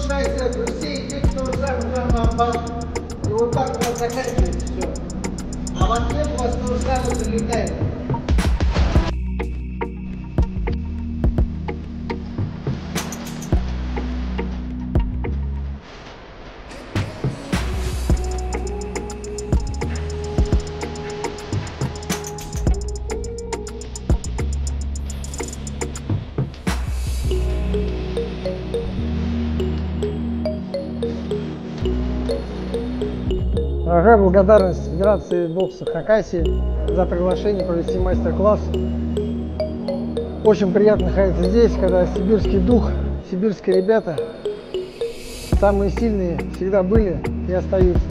знаете, все идет то же самое на бал. И вот так у нас заканчивается все. А в ответ у вас то же самое залетает. Выражаю благодарность Федерации бокса Хакасии за приглашение провести мастер-класс. Очень приятно находиться здесь, когда сибирский дух, сибирские ребята, самые сильные, всегда были и остаются.